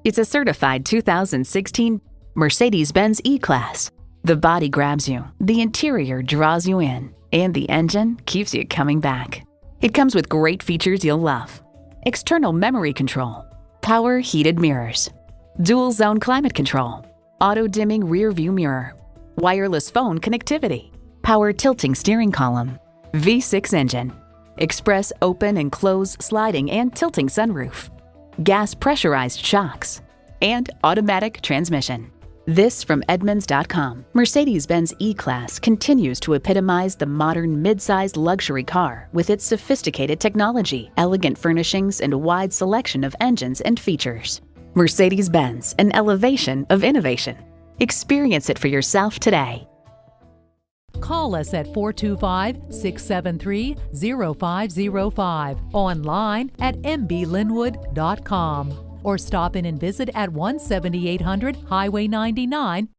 It's a certified 2016 Mercedes-Benz E-Class. The body grabs you, the interior draws you in, and the engine keeps you coming back. It comes with great features you'll love: external memory control, power heated mirrors, dual zone climate control, auto dimming rear view mirror, wireless phone connectivity, power tilting steering column, V6 engine, express open and close sliding and tilting sunroof, gas pressurized shocks, and automatic transmission. This from Edmunds.com. Mercedes-Benz E-Class continues to epitomize the modern mid-sized luxury car with its sophisticated technology, elegant furnishings, and wide selection of engines and features. Mercedes-Benz, an elevation of innovation. Experience it for yourself today. Call us at 425-673-0505, online at mblynnwood.com, or stop in and visit at 17800 Highway 99,